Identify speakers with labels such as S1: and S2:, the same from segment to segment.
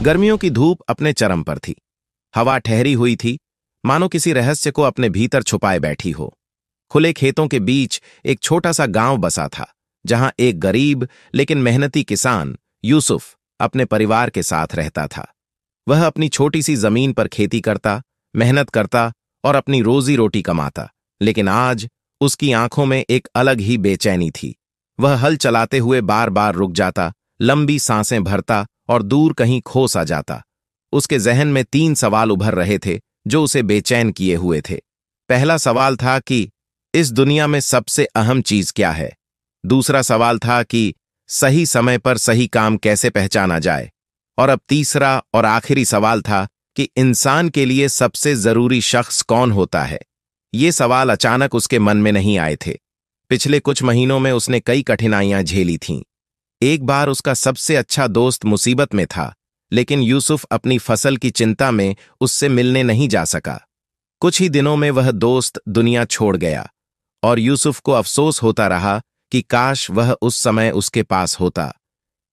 S1: गर्मियों की धूप अपने चरम पर थी। हवा ठहरी हुई थी, मानो किसी रहस्य को अपने भीतर छुपाए बैठी हो। खुले खेतों के बीच एक छोटा सा गांव बसा था, जहां एक गरीब लेकिन मेहनती किसान यूसुफ अपने परिवार के साथ रहता था। वह अपनी छोटी सी जमीन पर खेती करता, मेहनत करता और अपनी रोजी रोटी कमाता। लेकिन आज उसकी आंखों में एक अलग ही बेचैनी थी। वह हल चलाते हुए बार बार रुक जाता, लंबी सांसें भरता और दूर कहीं खो सा जाता। उसके जहन में 3 सवाल उभर रहे थे जो उसे बेचैन किए हुए थे। पहला सवाल था कि इस दुनिया में सबसे अहम चीज क्या है। दूसरा सवाल था कि सही समय पर सही काम कैसे पहचाना जाए। और अब तीसरा और आखिरी सवाल था कि इंसान के लिए सबसे जरूरी शख्स कौन होता है। ये सवाल अचानक उसके मन में नहीं आए थे। पिछले कुछ महीनों में उसने कई कठिनाइयां झेली थीं। एक बार उसका सबसे अच्छा दोस्त मुसीबत में था, लेकिन यूसुफ अपनी फसल की चिंता में उससे मिलने नहीं जा सका। कुछ ही दिनों में वह दोस्त दुनिया छोड़ गया और यूसुफ को अफसोस होता रहा कि काश वह उस समय उसके पास होता।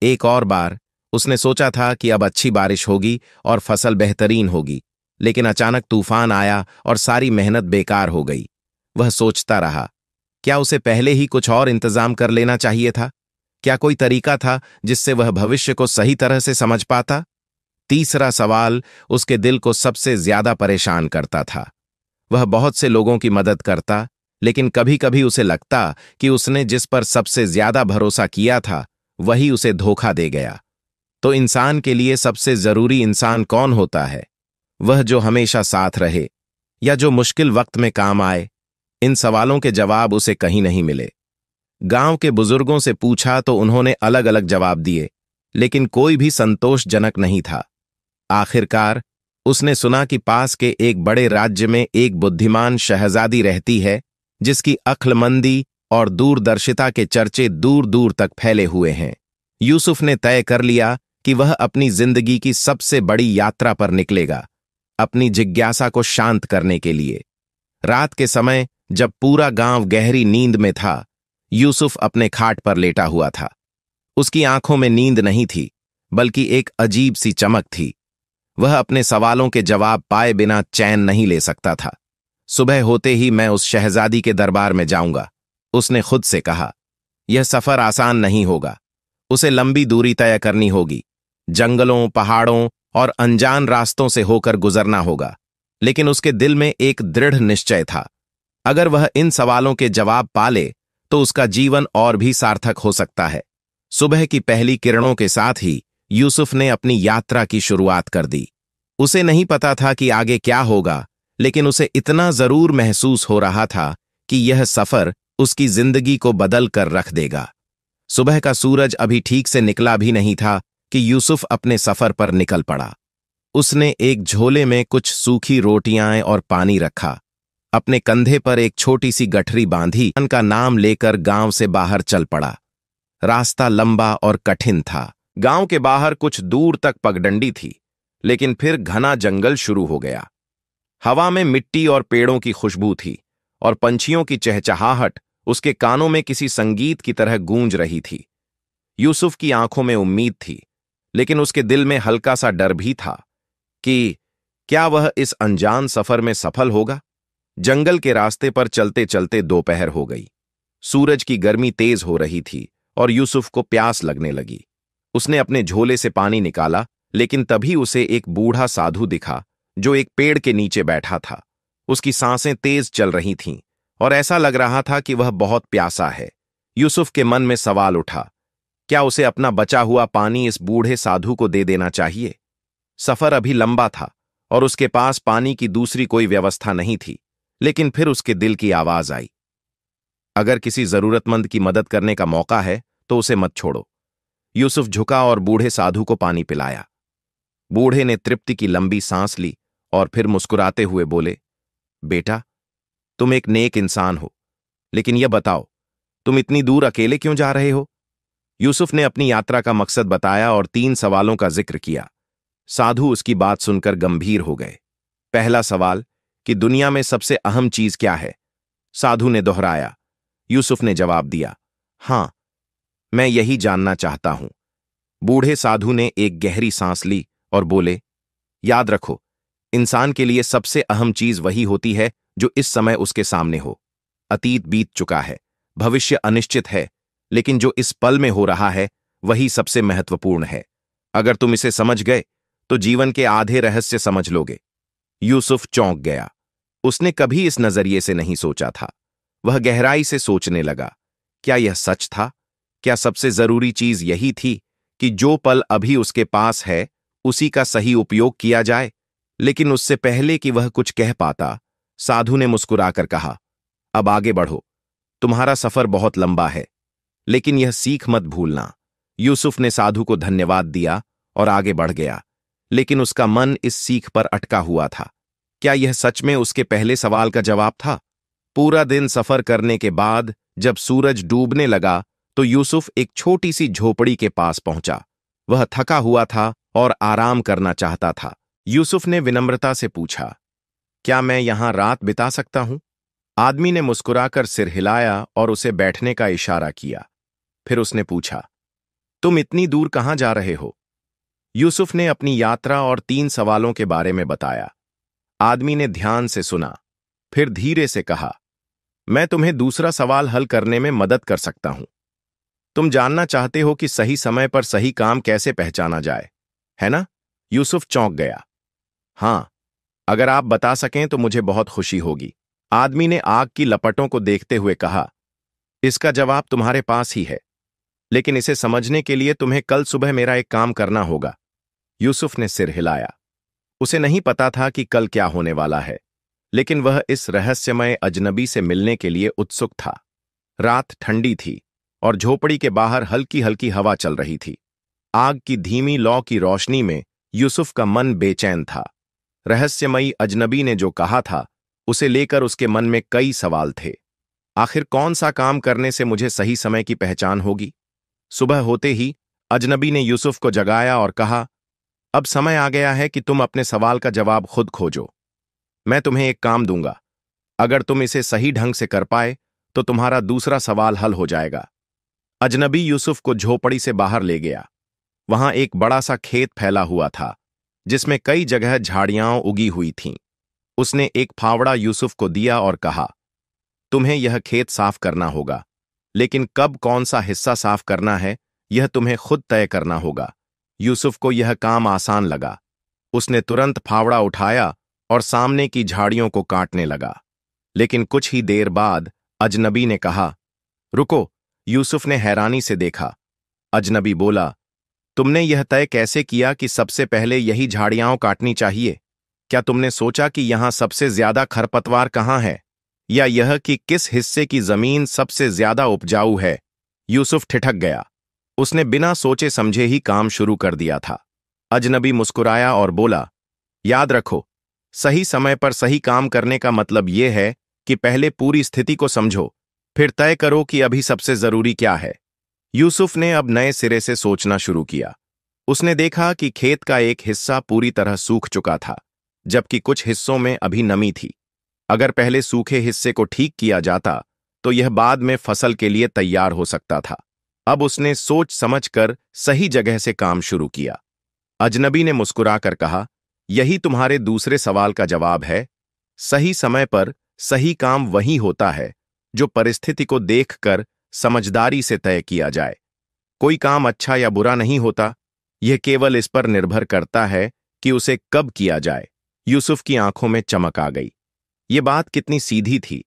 S1: एक और बार उसने सोचा था कि अब अच्छी बारिश होगी और फसल बेहतरीन होगी, लेकिन अचानक तूफान आया और सारी मेहनत बेकार हो गई। वह सोचता रहा, क्या उसे पहले ही कुछ और इंतजाम कर लेना चाहिए था? क्या कोई तरीका था जिससे वह भविष्य को सही तरह से समझ पाता? तीसरा सवाल उसके दिल को सबसे ज्यादा परेशान करता था। वह बहुत से लोगों की मदद करता, लेकिन कभी कभी उसे लगता कि उसने जिस पर सबसे ज्यादा भरोसा किया था वही उसे धोखा दे गया। तो इंसान के लिए सबसे जरूरी इंसान कौन होता है? वह जो हमेशा साथ रहे या जो मुश्किल वक्त में काम आए? इन सवालों के जवाब उसे कहीं नहीं मिले। गांव के बुजुर्गों से पूछा तो उन्होंने अलग अलग जवाब दिए, लेकिन कोई भी संतोषजनक नहीं था। आखिरकार उसने सुना कि पास के एक बड़े राज्य में एक बुद्धिमान शहजादी रहती है, जिसकी अक्लमंदी और दूरदर्शिता के चर्चे दूर दूर तक फैले हुए हैं। यूसुफ ने तय कर लिया कि वह अपनी जिंदगी की सबसे बड़ी यात्रा पर निकलेगा, अपनी जिज्ञासा को शांत करने के लिए। रात के समय जब पूरा गांव गहरी नींद में था, यूसुफ अपने खाट पर लेटा हुआ था। उसकी आंखों में नींद नहीं थी, बल्कि एक अजीब सी चमक थी। वह अपने सवालों के जवाब पाए बिना चैन नहीं ले सकता था। सुबह होते ही मैं उस शहजादी के दरबार में जाऊंगा, उसने खुद से कहा। यह सफर आसान नहीं होगा। उसे लंबी दूरी तय करनी होगी, जंगलों, पहाड़ों और अनजान रास्तों से होकर गुजरना होगा। लेकिन उसके दिल में एक दृढ़ निश्चय था, अगर वह इन सवालों के जवाब पा ले तो उसका जीवन और भी सार्थक हो सकता है। सुबह की पहली किरणों के साथ ही यूसुफ ने अपनी यात्रा की शुरुआत कर दी। उसे नहीं पता था कि आगे क्या होगा, लेकिन उसे इतना जरूर महसूस हो रहा था कि यह सफर उसकी जिंदगी को बदल कर रख देगा। सुबह का सूरज अभी ठीक से निकला भी नहीं था कि यूसुफ अपने सफर पर निकल पड़ा। उसने एक झोले में कुछ सूखी रोटियां और पानी रखा, अपने कंधे पर एक छोटी सी गठरी बांधी, का नाम लेकर गांव से बाहर चल पड़ा। रास्ता लंबा और कठिन था। गांव के बाहर कुछ दूर तक पगडंडी थी, लेकिन फिर घना जंगल शुरू हो गया। हवा में मिट्टी और पेड़ों की खुशबू थी और पंछियों की चहचहाहट उसके कानों में किसी संगीत की तरह गूंज रही थी। यूसुफ की आंखों में उम्मीद थी, लेकिन उसके दिल में हल्का सा डर भी था कि क्या वह इस अनजान सफर में सफल होगा। जंगल के रास्ते पर चलते चलते दोपहर हो गई। सूरज की गर्मी तेज हो रही थी और यूसुफ को प्यास लगने लगी। उसने अपने झोले से पानी निकाला, लेकिन तभी उसे एक बूढ़ा साधु दिखा जो एक पेड़ के नीचे बैठा था। उसकी सांसें तेज चल रही थीं और ऐसा लग रहा था कि वह बहुत प्यासा है। यूसुफ के मन में सवाल उठा, क्या उसे अपना बचा हुआ पानी इस बूढ़े साधु को दे देना चाहिए? सफर अभी लंबा था और उसके पास पानी की दूसरी कोई व्यवस्था नहीं थी। लेकिन फिर उसके दिल की आवाज आई, अगर किसी जरूरतमंद की मदद करने का मौका है तो उसे मत छोड़ो। यूसुफ झुका और बूढ़े साधु को पानी पिलाया। बूढ़े ने तृप्ति की लंबी सांस ली और फिर मुस्कुराते हुए बोले, बेटा, तुम एक नेक इंसान हो, लेकिन यह बताओ, तुम इतनी दूर अकेले क्यों जा रहे हो? यूसुफ ने अपनी यात्रा का मकसद बताया और 3 सवालों का जिक्र किया। साधु उसकी बात सुनकर गंभीर हो गए। पहला सवाल कि दुनिया में सबसे अहम चीज क्या है? साधु ने दोहराया। यूसुफ ने जवाब दिया, हां, मैं यही जानना चाहता हूं। बूढ़े साधु ने एक गहरी सांस ली और बोले, याद रखो, इंसान के लिए सबसे अहम चीज वही होती है जो इस समय उसके सामने हो। अतीत बीत चुका है, भविष्य अनिश्चित है, लेकिन जो इस पल में हो रहा है वही सबसे महत्वपूर्ण है। अगर तुम इसे समझ गए तो जीवन के आधे रहस्य समझ लोगे। यूसुफ चौंक गया। उसने कभी इस नजरिए से नहीं सोचा था। वह गहराई से सोचने लगा, क्या यह सच था? क्या सबसे जरूरी चीज यही थी कि जो पल अभी उसके पास है उसी का सही उपयोग किया जाए? लेकिन उससे पहले कि वह कुछ कह पाता, साधु ने मुस्कुराकर कहा, अब आगे बढ़ो। तुम्हारा सफर बहुत लंबा है, लेकिन यह सीख मत भूलना। यूसुफ ने साधु को धन्यवाद दिया और आगे बढ़ गया, लेकिन उसका मन इस सीख पर अटका हुआ था। क्या यह सच में उसके पहले सवाल का जवाब था? पूरा दिन सफर करने के बाद जब सूरज डूबने लगा तो यूसुफ एक छोटी सी झोपड़ी के पास पहुंचा। वह थका हुआ था और आराम करना चाहता था। यूसुफ ने विनम्रता से पूछा, क्या मैं यहां रात बिता सकता हूं? आदमी ने मुस्कुराकर सिर हिलाया और उसे बैठने का इशारा किया। फिर उसने पूछा, तुम इतनी दूर कहां जा रहे हो? यूसुफ ने अपनी यात्रा और 3 सवालों के बारे में बताया। आदमी ने ध्यान से सुना, फिर धीरे से कहा, मैं तुम्हें दूसरा सवाल हल करने में मदद कर सकता हूं। तुम जानना चाहते हो कि सही समय पर सही काम कैसे पहचाना जाए, है ना? यूसुफ चौंक गया। हां, अगर आप बता सकें तो मुझे बहुत खुशी होगी। आदमी ने आग की लपटों को देखते हुए कहा, इसका जवाब तुम्हारे पास ही है, लेकिन इसे समझने के लिए तुम्हें कल सुबह मेरा एक काम करना होगा। यूसुफ ने सिर हिलाया। उसे नहीं पता था कि कल क्या होने वाला है, लेकिन वह इस रहस्यमय अजनबी से मिलने के लिए उत्सुक था। रात ठंडी थी और झोपड़ी के बाहर हल्की हल्की हवा चल रही थी। आग की धीमी लौ की रोशनी में यूसुफ का मन बेचैन था। रहस्यमयी अजनबी ने जो कहा था उसे लेकर उसके मन में कई सवाल थे। आखिर कौन सा काम करने से मुझे सही समय की पहचान होगी? सुबह होते ही अजनबी ने यूसुफ को जगाया और कहा, अब समय आ गया है कि तुम अपने सवाल का जवाब खुद खोजो। मैं तुम्हें एक काम दूंगा। अगर तुम इसे सही ढंग से कर पाए तो तुम्हारा दूसरा सवाल हल हो जाएगा। अजनबी यूसुफ को झोपड़ी से बाहर ले गया। वहां एक बड़ा सा खेत फैला हुआ था, जिसमें कई जगह झाड़ियां उगी हुई थीं। उसने एक फावड़ा यूसुफ को दिया और कहा, तुम्हें यह खेत साफ करना होगा, लेकिन कब कौन सा हिस्सा साफ करना है यह तुम्हें खुद तय करना होगा। यूसुफ को यह काम आसान लगा। उसने तुरंत फावड़ा उठाया और सामने की झाड़ियों को काटने लगा। लेकिन कुछ ही देर बाद अजनबी ने कहा, रुको। यूसुफ ने हैरानी से देखा। अजनबी बोला, तुमने यह तय कैसे किया कि सबसे पहले यही झाड़ियां काटनी चाहिए? क्या तुमने सोचा कि यहां सबसे ज्यादा खरपतवार कहां है, या यह कि किस हिस्से की जमीन सबसे ज्यादा उपजाऊ है? यूसुफ ठिठक गया। उसने बिना सोचे समझे ही काम शुरू कर दिया था। अजनबी मुस्कुराया और बोला, याद रखो, सही समय पर सही काम करने का मतलब यह है कि पहले पूरी स्थिति को समझो, फिर तय करो कि अभी सबसे जरूरी क्या है। यूसुफ ने अब नए सिरे से सोचना शुरू किया। उसने देखा कि खेत का एक हिस्सा पूरी तरह सूख चुका था, जबकि कुछ हिस्सों में अभी नमी थी। अगर पहले सूखे हिस्से को ठीक किया जाता तो यह बाद में फसल के लिए तैयार हो सकता था। अब उसने सोच समझकर सही जगह से काम शुरू किया। अजनबी ने मुस्कुराकर कहा, यही तुम्हारे दूसरे सवाल का जवाब है। सही समय पर सही काम वही होता है जो परिस्थिति को देखकर समझदारी से तय किया जाए। कोई काम अच्छा या बुरा नहीं होता, यह केवल इस पर निर्भर करता है कि उसे कब किया जाए। यूसुफ की आंखों में चमक आ गई। ये बात कितनी सीधी थी,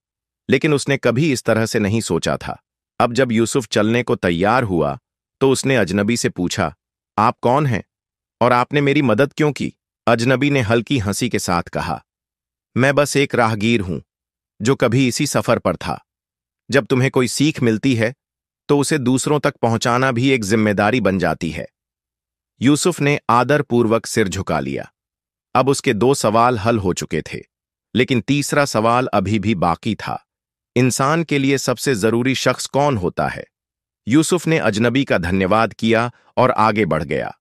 S1: लेकिन उसने कभी इस तरह से नहीं सोचा था। अब जब यूसुफ चलने को तैयार हुआ तो उसने अजनबी से पूछा, आप कौन हैं और आपने मेरी मदद क्यों की? अजनबी ने हल्की हंसी के साथ कहा, मैं बस एक राहगीर हूं जो कभी इसी सफर पर था। जब तुम्हें कोई सीख मिलती है तो उसे दूसरों तक पहुंचाना भी एक जिम्मेदारी बन जाती है। यूसुफ ने आदरपूर्वक सिर झुका लिया। अब उसके 2 सवाल हल हो चुके थे, लेकिन तीसरा सवाल अभी भी बाकी था। इंसान के लिए सबसे जरूरी शख्स कौन होता है? यूसुफ ने अजनबी का धन्यवाद किया और आगे बढ़ गया।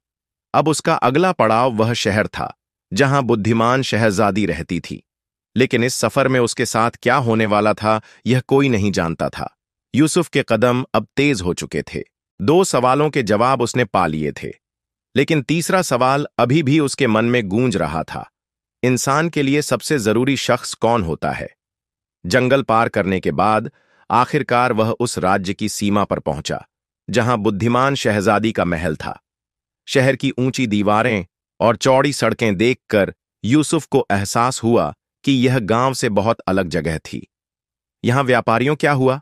S1: अब उसका अगला पड़ाव वह शहर था जहां बुद्धिमान शहजादी रहती थी। लेकिन इस सफर में उसके साथ क्या होने वाला था यह कोई नहीं जानता था। यूसुफ के कदम अब तेज हो चुके थे। 2 सवालों के जवाब उसने पा लिए थे, लेकिन तीसरा सवाल अभी भी उसके मन में गूंज रहा था। इंसान के लिए सबसे जरूरी शख्स कौन होता है? जंगल पार करने के बाद आखिरकार वह उस राज्य की सीमा पर पहुंचा जहां बुद्धिमान शहजादी का महल था। शहर की ऊंची दीवारें और चौड़ी सड़कें देखकर यूसुफ को एहसास हुआ कि यह गांव से बहुत अलग जगह थी। यहां व्यापारियों क्या हुआ?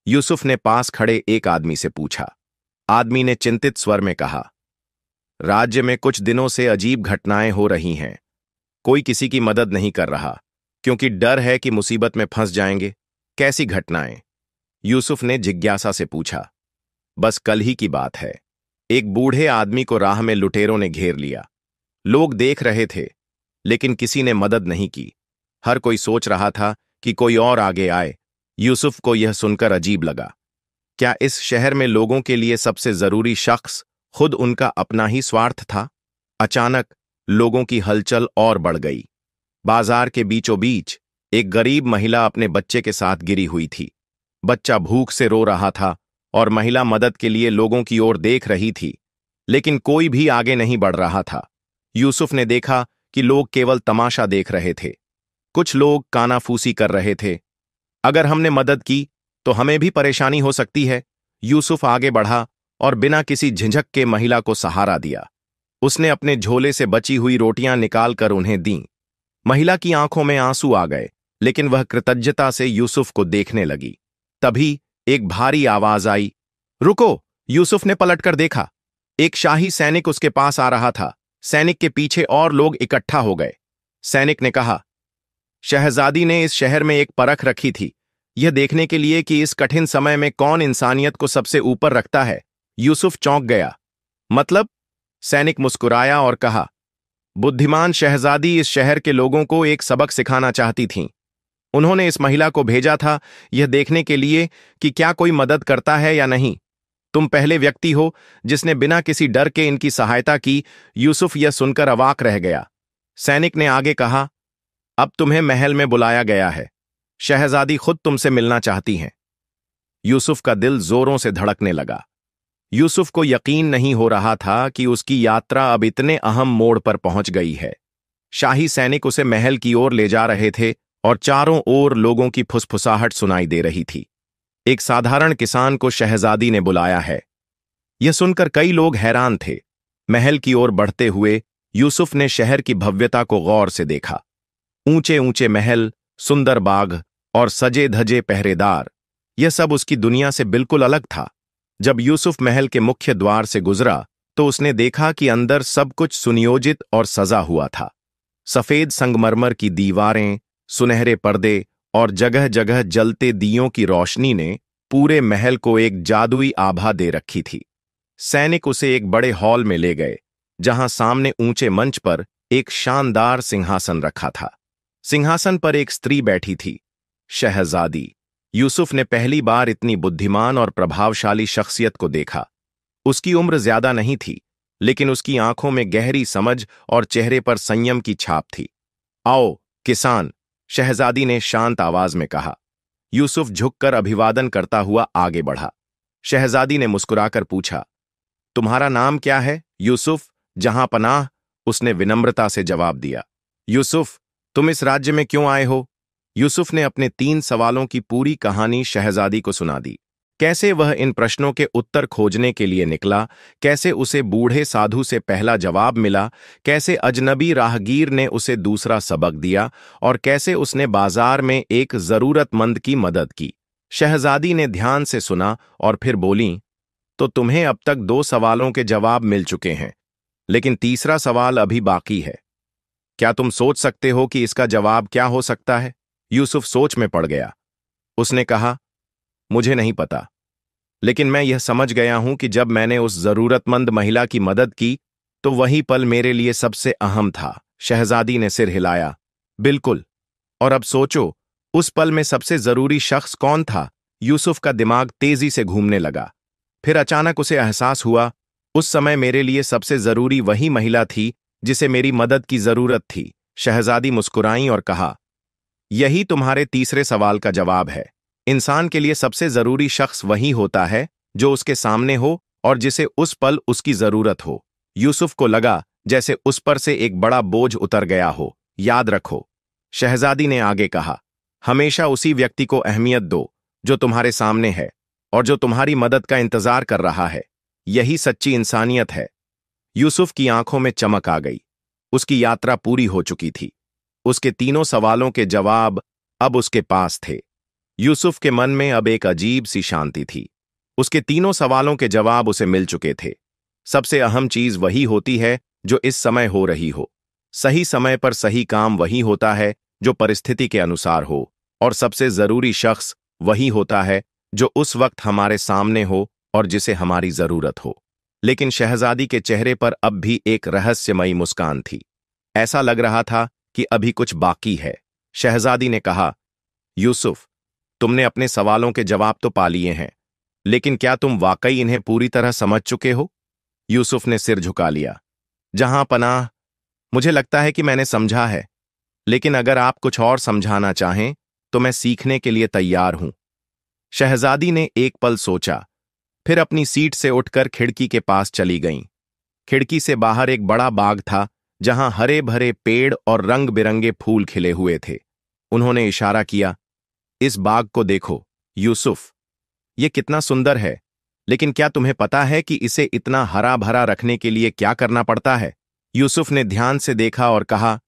S1: यूसुफ ने पास खड़े एक आदमी से पूछा। आदमी ने चिंतित स्वर में कहा, राज्य में कुछ दिनों से अजीब घटनाएं हो रही हैं। कोई किसी की मदद नहीं कर रहा क्योंकि डर है कि मुसीबत में फंस जाएंगे। कैसी घटनाएं? यूसुफ ने जिज्ञासा से पूछा। बस कल ही की बात है। एक बूढ़े आदमी को राह में लुटेरों ने घेर लिया। लोग देख रहे थे लेकिन किसी ने मदद नहीं की। हर कोई सोच रहा था कि कोई और आगे आए। यूसुफ को यह सुनकर अजीब लगा। क्या इस शहर में लोगों के लिए सबसे जरूरी शख्स खुद उनका अपना ही स्वार्थ था? अचानक लोगों की हलचल और बढ़ गई। बाजार के बीचों बीच एक गरीब महिला अपने बच्चे के साथ गिरी हुई थी। बच्चा भूख से रो रहा था और महिला मदद के लिए लोगों की ओर देख रही थी, लेकिन कोई भी आगे नहीं बढ़ रहा था। यूसुफ ने देखा कि लोग केवल तमाशा देख रहे थे। कुछ लोग कानाफूसी कर रहे थे। अगर हमने मदद की तो हमें भी परेशानी हो सकती है। यूसुफ आगे बढ़ा और बिना किसी झिझक के महिला को सहारा दिया। उसने अपने झोले से बची हुई रोटियां निकालकर उन्हें दीं। महिला की आंखों में आंसू आ गए, लेकिन वह कृतज्ञता से यूसुफ को देखने लगी। तभी एक भारी आवाज आई, रुको! यूसुफ ने पलटकर देखा। एक शाही सैनिक उसके पास आ रहा था। सैनिक के पीछे और लोग इकट्ठा हो गए। सैनिक ने कहा, शहजादी ने इस शहर में एक परख रखी थी, यह देखने के लिए कि इस कठिन समय में कौन इंसानियत को सबसे ऊपर रखता है। यूसुफ चौंक गया। मतलब? सैनिक मुस्कुराया और कहा, बुद्धिमान शहजादी इस शहर के लोगों को एक सबक सिखाना चाहती थीं। उन्होंने इस महिला को भेजा था यह देखने के लिए कि क्या कोई मदद करता है या नहीं। तुम पहले व्यक्ति हो जिसने बिना किसी डर के इनकी सहायता की। यूसुफ यह सुनकर अवाक रह गया। सैनिक ने आगे कहा, अब तुम्हें महल में बुलाया गया है। शहजादी खुद तुमसे मिलना चाहती हैं। यूसुफ का दिल जोरों से धड़कने लगा। यूसुफ को यकीन नहीं हो रहा था कि उसकी यात्रा अब इतने अहम मोड़ पर पहुंच गई है। शाही सैनिक उसे महल की ओर ले जा रहे थे और चारों ओर लोगों की फुसफुसाहट सुनाई दे रही थी। एक साधारण किसान को शहजादी ने बुलाया है। यह सुनकर कई लोग हैरान थे। महल की ओर बढ़ते हुए यूसुफ ने शहर की भव्यता को गौर से देखा। ऊंचे ऊंचे महल, सुंदर बाग और सजे धजे पहरेदार, यह सब उसकी दुनिया से बिल्कुल अलग था। जब यूसुफ महल के मुख्य द्वार से गुजरा तो उसने देखा कि अंदर सब कुछ सुनियोजित और सजा हुआ था। सफेद संगमरमर की दीवारें, सुनहरे पर्दे और जगह जगह जलते दियों की रोशनी ने पूरे महल को एक जादुई आभा दे रखी थी। सैनिक उसे एक बड़े हॉल में ले गए जहां सामने ऊंचे मंच पर एक शानदार सिंहासन रखा था। सिंहासन पर एक स्त्री बैठी थी, शहजादी। यूसुफ ने पहली बार इतनी बुद्धिमान और प्रभावशाली शख्सियत को देखा। उसकी उम्र ज्यादा नहीं थी, लेकिन उसकी आंखों में गहरी समझ और चेहरे पर संयम की छाप थी। आओ किसान, शहजादी ने शांत आवाज में कहा। यूसुफ झुककर अभिवादन करता हुआ आगे बढ़ा। शहजादी ने मुस्कुराकर पूछा, तुम्हारा नाम क्या है? यूसुफ, जहां पनाह, उसने विनम्रता से जवाब दिया। यूसुफ, तुम इस राज्य में क्यों आए हो? यूसुफ ने अपने 3 सवालों की पूरी कहानी शहजादी को सुना दी। कैसे वह इन प्रश्नों के उत्तर खोजने के लिए निकला, कैसे उसे बूढ़े साधु से पहला जवाब मिला, कैसे अजनबी राहगीर ने उसे दूसरा सबक दिया और कैसे उसने बाजार में एक जरूरतमंद की मदद की। शहजादी ने ध्यान से सुना और फिर बोली, तो तुम्हें अब तक 2 सवालों के जवाब मिल चुके हैं, लेकिन तीसरा सवाल अभी बाकी है। क्या तुम सोच सकते हो कि इसका जवाब क्या हो सकता है? यूसुफ सोच में पड़ गया। उसने कहा, मुझे नहीं पता, लेकिन मैं यह समझ गया हूं कि जब मैंने उस जरूरतमंद महिला की मदद की तो वही पल मेरे लिए सबसे अहम था। शहजादी ने सिर हिलाया। बिल्कुल। और अब सोचो, उस पल में सबसे जरूरी शख्स कौन था? यूसुफ का दिमाग तेजी से घूमने लगा। फिर अचानक उसे एहसास हुआ, उस समय मेरे लिए सबसे जरूरी वही महिला थी जिसे मेरी मदद की जरूरत थी। शहजादी मुस्कुराई और कहा, यही तुम्हारे तीसरे सवाल का जवाब है। इंसान के लिए सबसे जरूरी शख्स वही होता है जो उसके सामने हो और जिसे उस पल उसकी जरूरत हो। यूसुफ को लगा जैसे उस पर से एक बड़ा बोझ उतर गया हो। याद रखो, शहजादी ने आगे कहा, हमेशा उसी व्यक्ति को अहमियत दो जो तुम्हारे सामने है और जो तुम्हारी मदद का इंतजार कर रहा है। यही सच्ची इंसानियत है। यूसुफ की आंखों में चमक आ गई। उसकी यात्रा पूरी हो चुकी थी। उसके तीनों सवालों के जवाब अब उसके पास थे। यूसुफ के मन में अब एक अजीब सी शांति थी। उसके तीनों सवालों के जवाब उसे मिल चुके थे। सबसे अहम चीज वही होती है जो इस समय हो रही हो। सही समय पर सही काम वही होता है जो परिस्थिति के अनुसार हो, और सबसे जरूरी शख्स वही होता है जो उस वक्त हमारे सामने हो और जिसे हमारी जरूरत हो। लेकिन शहजादी के चेहरे पर अब भी एक रहस्यमयी मुस्कान थी। ऐसा लग रहा था कि अभी कुछ बाकी है। शहजादी ने कहा, यूसुफ, तुमने अपने सवालों के जवाब तो पा लिए हैं, लेकिन क्या तुम वाकई इन्हें पूरी तरह समझ चुके हो? यूसुफ ने सिर झुका लिया। जहां पनाह, मुझे लगता है कि मैंने समझा है, लेकिन अगर आप कुछ और समझाना चाहें तो मैं सीखने के लिए तैयार हूं। शहजादी ने एक पल सोचा, फिर अपनी सीट से उठकर खिड़की के पास चली गईं। खिड़की से बाहर एक बड़ा बाग था जहां हरे भरे पेड़ और रंग बिरंगे फूल खिले हुए थे। उन्होंने इशारा किया, इस बाग को देखो यूसुफ, ये कितना सुंदर है, लेकिन क्या तुम्हें पता है कि इसे इतना हरा भरा रखने के लिए क्या करना पड़ता है? यूसुफ ने ध्यान से देखा और कहा,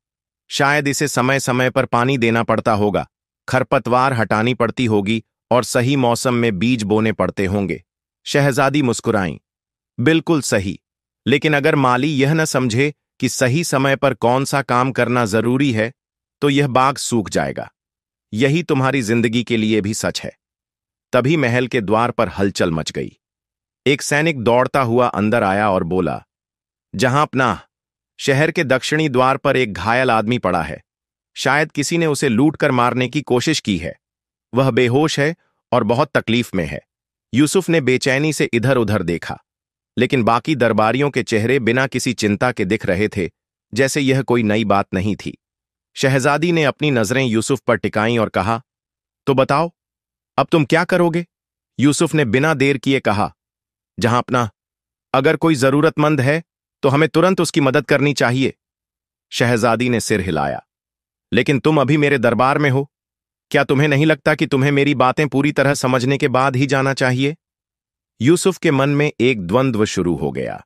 S1: शायद इसे समय समय पर पानी देना पड़ता होगा, खरपतवार हटानी पड़ती होगी और सही मौसम में बीज बोने पड़ते होंगे। शहजादी मुस्कुराईं। बिल्कुल सही, लेकिन अगर माली यह न समझे कि सही समय पर कौन सा काम करना जरूरी है, तो यह बाग सूख जाएगा। यही तुम्हारी जिंदगी के लिए भी सच है। तभी महल के द्वार पर हलचल मच गई। एक सैनिक दौड़ता हुआ अंदर आया और बोला, जहां पनाह, शहर के दक्षिणी द्वार पर एक घायल आदमी पड़ा है। शायद किसी ने उसे लूटकर मारने की कोशिश की है। वह बेहोश है और बहुत तकलीफ में है। यूसुफ ने बेचैनी से इधर उधर देखा, लेकिन बाकी दरबारियों के चेहरे बिना किसी चिंता के दिख रहे थे, जैसे यह कोई नई बात नहीं थी। शहजादी ने अपनी नजरें यूसुफ पर टिकाईं और कहा, तो बताओ, अब तुम क्या करोगे? यूसुफ ने बिना देर किए कहा, जहां पनाह, अगर कोई जरूरतमंद है तो हमें तुरंत उसकी मदद करनी चाहिए। शहजादी ने सिर हिलाया, लेकिन तुम अभी मेरे दरबार में हो। क्या तुम्हें नहीं लगता कि तुम्हें मेरी बातें पूरी तरह समझने के बाद ही जाना चाहिए? यूसुफ के मन में एक द्वंद्व शुरू हो गया।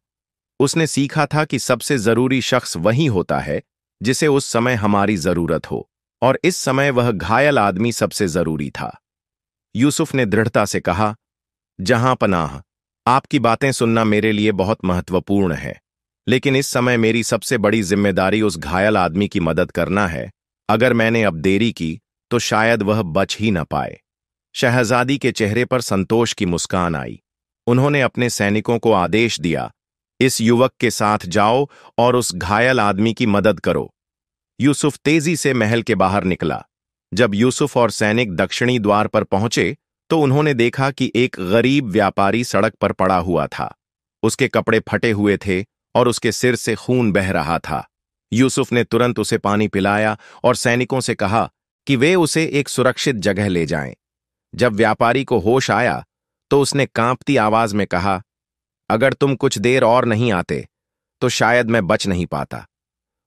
S1: उसने सीखा था कि सबसे जरूरी शख्स वही होता है जिसे उस समय हमारी जरूरत हो, और इस समय वह घायल आदमी सबसे जरूरी था। यूसुफ ने दृढ़ता से कहा, जहां पनाह, आपकी बातें सुनना मेरे लिए बहुत महत्वपूर्ण है, लेकिन इस समय मेरी सबसे बड़ी जिम्मेदारी उस घायल आदमी की मदद करना है। अगर मैंने अब देरी की तो शायद वह बच ही न पाए। शहजादी के चेहरे पर संतोष की मुस्कान आई। उन्होंने अपने सैनिकों को आदेश दिया, इस युवक के साथ जाओ और उस घायल आदमी की मदद करो। यूसुफ तेजी से महल के बाहर निकला। जब यूसुफ और सैनिक दक्षिणी द्वार पर पहुंचे तो उन्होंने देखा कि एक गरीब व्यापारी सड़क पर पड़ा हुआ था। उसके कपड़े फटे हुए थे और उसके सिर से खून बह रहा था। यूसुफ ने तुरंत उसे पानी पिलाया और सैनिकों से कहा कि वे उसे एक सुरक्षित जगह ले जाएं। जब व्यापारी को होश आया तो उसने कांपती आवाज में कहा, अगर तुम कुछ देर और नहीं आते तो शायद मैं बच नहीं पाता।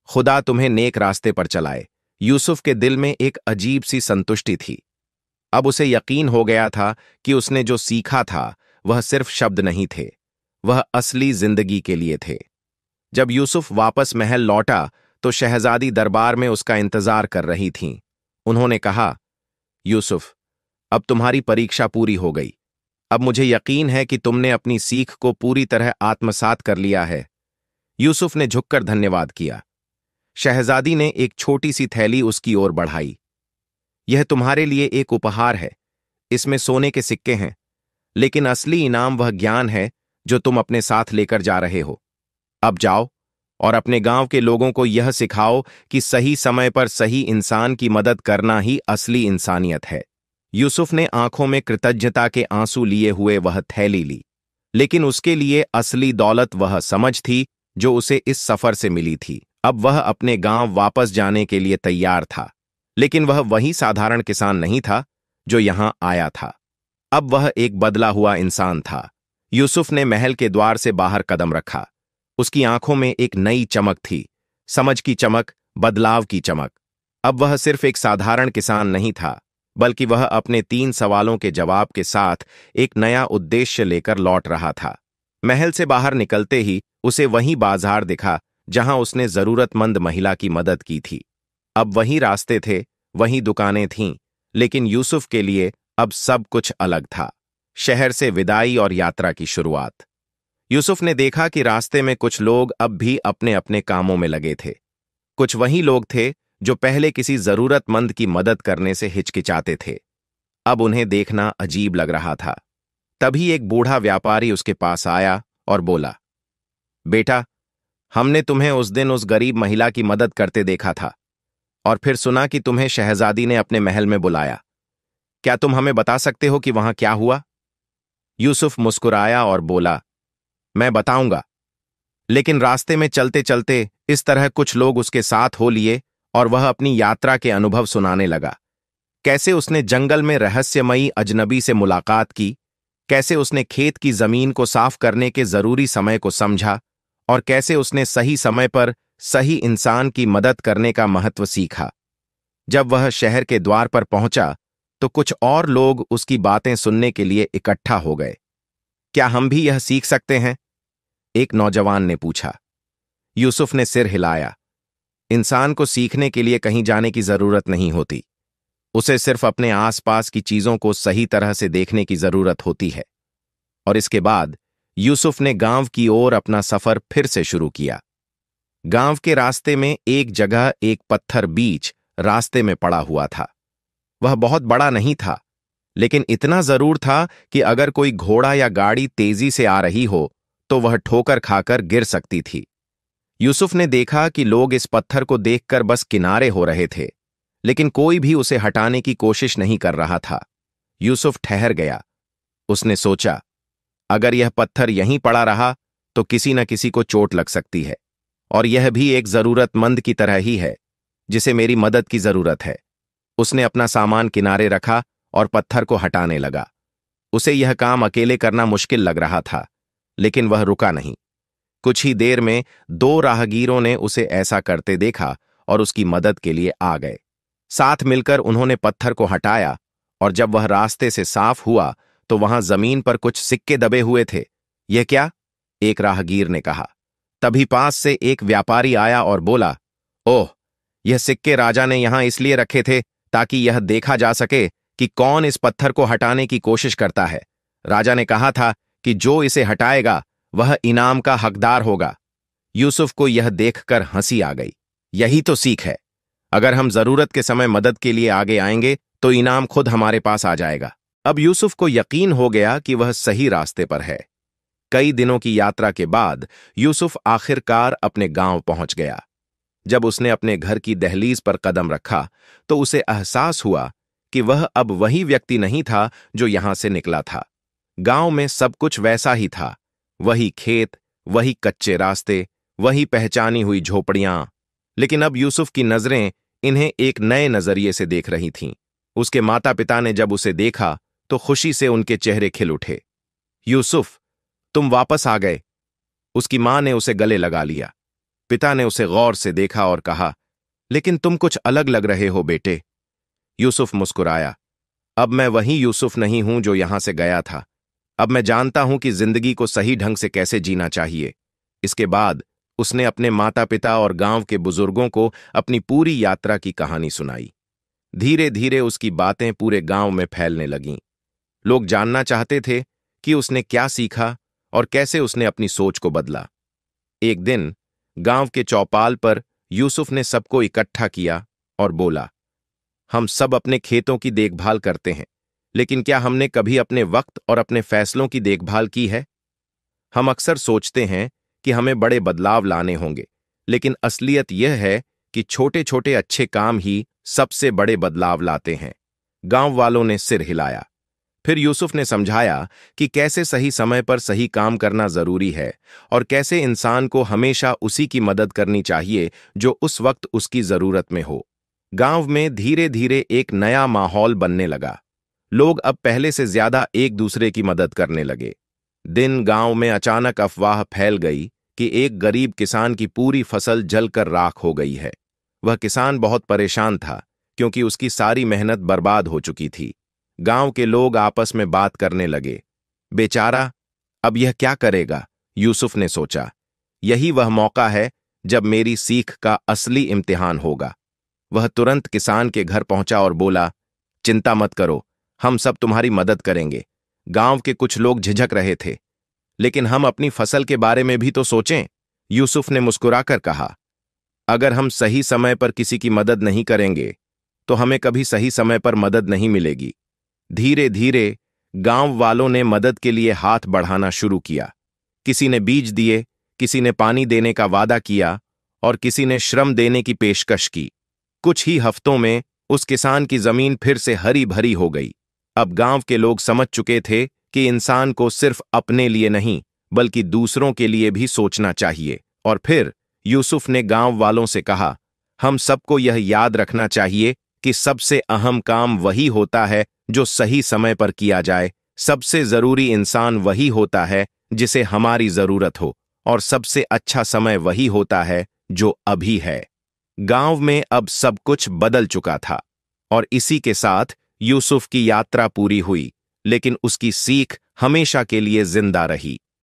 S1: खुदा तुम्हें नेक रास्ते पर चलाए। यूसुफ के दिल में एक अजीब सी संतुष्टि थी। अब उसे यकीन हो गया था कि उसने जो सीखा था वह सिर्फ शब्द नहीं थे, वह असली जिंदगी के लिए थे। जब यूसुफ वापस महल लौटा तो शहजादी दरबार में उसका इंतजार कर रही थीं। उन्होंने कहा, यूसुफ, अब तुम्हारी परीक्षा पूरी हो गई। अब मुझे यकीन है कि तुमने अपनी सीख को पूरी तरह आत्मसात कर लिया है। यूसुफ ने झुककर धन्यवाद किया। शहजादी ने एक छोटी सी थैली उसकी ओर बढ़ाई। यह तुम्हारे लिए एक उपहार है। इसमें सोने के सिक्के हैं, लेकिन असली इनाम वह ज्ञान है जो तुम अपने साथ लेकर जा रहे हो। अब जाओ और अपने गांव के लोगों को यह सिखाओ कि सही समय पर सही इंसान की मदद करना ही असली इंसानियत है। यूसुफ ने आंखों में कृतज्ञता के आंसू लिए हुए वह थैली ली, लेकिन उसके लिए असली दौलत वह समझ थी जो उसे इस सफर से मिली थी। अब वह अपने गांव वापस जाने के लिए तैयार था, लेकिन वह वही साधारण किसान नहीं था जो यहां आया था। अब वह एक बदला हुआ इंसान था। यूसुफ ने महल के द्वार से बाहर कदम रखा। उसकी आंखों में एक नई चमक थी, समझ की चमक, बदलाव की चमक। अब वह सिर्फ एक साधारण किसान नहीं था, बल्कि वह अपने 3 सवालों के जवाब के साथ एक नया उद्देश्य लेकर लौट रहा था। महल से बाहर निकलते ही उसे वही बाजार दिखा जहां उसने जरूरतमंद महिला की मदद की थी। अब वही रास्ते थे, वही दुकानें थीं, लेकिन यूसुफ के लिए अब सब कुछ अलग था। शहर से विदाई और यात्रा की शुरुआत। यूसुफ ने देखा कि रास्ते में कुछ लोग अब भी अपने अपने कामों में लगे थे। कुछ वही लोग थे जो पहले किसी जरूरतमंद की मदद करने से हिचकिचाते थे। अब उन्हें देखना अजीब लग रहा था। तभी एक बूढ़ा व्यापारी उसके पास आया और बोला, बेटा, हमने तुम्हें उस दिन उस गरीब महिला की मदद करते देखा था और फिर सुना कि तुम्हें शहजादी ने अपने महल में बुलाया। क्या तुम हमें बता सकते हो कि वहां क्या हुआ? यूसुफ मुस्कुराया और बोला, मैं बताऊंगा, लेकिन रास्ते में चलते चलते इस तरह कुछ लोग उसके साथ हो लिए और वह अपनी यात्रा के अनुभव सुनाने लगा। कैसे उसने जंगल में रहस्यमयी अजनबी से मुलाकात की, कैसे उसने खेत की जमीन को साफ करने के जरूरी समय को समझा और कैसे उसने सही समय पर सही इंसान की मदद करने का महत्व सीखा। जब वह शहर के द्वार पर पहुंचा तो कुछ और लोग उसकी बातें सुनने के लिए इकट्ठा हो गए। क्या हम भी यह सीख सकते हैं? एक नौजवान ने पूछा। यूसुफ ने सिर हिलाया। इंसान को सीखने के लिए कहीं जाने की जरूरत नहीं होती, उसे सिर्फ अपने आसपास की चीजों को सही तरह से देखने की जरूरत होती है। और इसके बाद यूसुफ ने गांव की ओर अपना सफर फिर से शुरू किया। गांव के रास्ते में एक जगह एक पत्थर बीच रास्ते में पड़ा हुआ था। वह बहुत बड़ा नहीं था, लेकिन इतना जरूर था कि अगर कोई घोड़ा या गाड़ी तेजी से आ रही हो तो वह ठोकर खाकर गिर सकती थी। यूसुफ ने देखा कि लोग इस पत्थर को देखकर बस किनारे हो रहे थे, लेकिन कोई भी उसे हटाने की कोशिश नहीं कर रहा था। यूसुफ ठहर गया। उसने सोचा, अगर यह पत्थर यहीं पड़ा रहा तो किसी न किसी को चोट लग सकती है, और यह भी एक जरूरतमंद की तरह ही है जिसे मेरी मदद की जरूरत है। उसने अपना सामान किनारे रखा और पत्थर को हटाने लगा। उसे यह काम अकेले करना मुश्किल लग रहा था, लेकिन वह रुका नहीं। कुछ ही देर में 2 राहगीरों ने उसे ऐसा करते देखा और उसकी मदद के लिए आ गए। साथ मिलकर उन्होंने पत्थर को हटाया, और जब वह रास्ते से साफ हुआ तो वहां जमीन पर कुछ सिक्के दबे हुए थे। यह क्या? एक राहगीर ने कहा। तभी पास से एक व्यापारी आया और बोला, ओह, यह सिक्के राजा ने यहां इसलिए रखे थे ताकि यह देखा जा सके कि कौन इस पत्थर को हटाने की कोशिश करता है। राजा ने कहा था कि जो इसे हटाएगा वह इनाम का हकदार होगा। यूसुफ को यह देखकर हंसी आ गई। यही तो सीख है। अगर हम जरूरत के समय मदद के लिए आगे आएंगे तो इनाम खुद हमारे पास आ जाएगा। अब यूसुफ को यकीन हो गया कि वह सही रास्ते पर है। कई दिनों की यात्रा के बाद यूसुफ आखिरकार अपने गांव पहुंच गया। जब उसने अपने घर की दहलीज पर कदम रखा तो उसे एहसास हुआ कि वह अब वही व्यक्ति नहीं था जो यहां से निकला था। गांव में सब कुछ वैसा ही था, वही खेत, वही कच्चे रास्ते, वही पहचानी हुई झोपड़ियां। लेकिन अब यूसुफ की नजरें इन्हें एक नए नजरिए से देख रही थीं। उसके माता पिता ने जब उसे देखा तो खुशी से उनके चेहरे खिल उठे। यूसुफ, तुम वापस आ गए। उसकी मां ने उसे गले लगा लिया। पिता ने उसे गौर से देखा और कहा, लेकिन तुम कुछ अलग लग रहे हो बेटे। यूसुफ मुस्कुराया। अब मैं वही यूसुफ नहीं हूं जो यहां से गया था। अब मैं जानता हूं कि जिंदगी को सही ढंग से कैसे जीना चाहिए। इसके बाद उसने अपने माता पिता और गांव के बुजुर्गों को अपनी पूरी यात्रा की कहानी सुनाई। धीरे धीरे उसकी बातें पूरे गांव में फैलने लगीं। लोग जानना चाहते थे कि उसने क्या सीखा और कैसे उसने अपनी सोच को बदला। एक दिन गांव के चौपाल पर यूसुफ ने सबको इकट्ठा किया और बोला, हम सब अपने खेतों की देखभाल करते हैं, लेकिन क्या हमने कभी अपने वक्त और अपने फैसलों की देखभाल की है? हम अक्सर सोचते हैं कि हमें बड़े बदलाव लाने होंगे, लेकिन असलियत यह है कि छोटे छोटे अच्छे काम ही सबसे बड़े बदलाव लाते हैं। गांव वालों ने सिर हिलाया। फिर यूसुफ ने समझाया कि कैसे सही समय पर सही काम करना जरूरी है और कैसे इंसान को हमेशा उसी की मदद करनी चाहिए जो उस वक्त उसकी जरूरत में हो। गांव में धीरे धीरे एक नया माहौल बनने लगा। लोग अब पहले से ज्यादा एक दूसरे की मदद करने लगे। दिन गांव में अचानक अफवाह फैल गई कि एक गरीब किसान की पूरी फसल जलकर राख हो गई है। वह किसान बहुत परेशान था क्योंकि उसकी सारी मेहनत बर्बाद हो चुकी थी। गांव के लोग आपस में बात करने लगे। बेचारा, अब यह क्या करेगा? यूसुफ ने सोचा। यही वह मौका है जब मेरी सीख का असली इम्तिहान होगा। वह तुरंत किसान के घर पहुंचा और बोला, चिंता मत करो, हम सब तुम्हारी मदद करेंगे। गांव के कुछ लोग झिझक रहे थे, लेकिन हम अपनी फसल के बारे में भी तो सोचें। यूसुफ ने मुस्कुराकर कहा, अगर हम सही समय पर किसी की मदद नहीं करेंगे तो हमें कभी सही समय पर मदद नहीं मिलेगी। धीरे धीरे गांव वालों ने मदद के लिए हाथ बढ़ाना शुरू किया। किसी ने बीज दिए, किसी ने पानी देने का वादा किया और किसी ने श्रम देने की पेशकश की। कुछ ही हफ्तों में उस किसान की जमीन फिर से हरी भरी हो गई। अब गांव के लोग समझ चुके थे कि इंसान को सिर्फ अपने लिए नहीं बल्कि दूसरों के लिए भी सोचना चाहिए। और फिर यूसुफ ने गांव वालों से कहा, हम सबको यह याद रखना चाहिए कि सबसे अहम काम वही होता है जो सही समय पर किया जाए। सबसे जरूरी इंसान वही होता है जिसे हमारी जरूरत हो, और सबसे अच्छा समय वही होता है जो अभी है। गांव में अब सब कुछ बदल चुका था और इसी के साथ यूसुफ की यात्रा पूरी हुई, लेकिन उसकी सीख हमेशा के लिए जिंदा रही।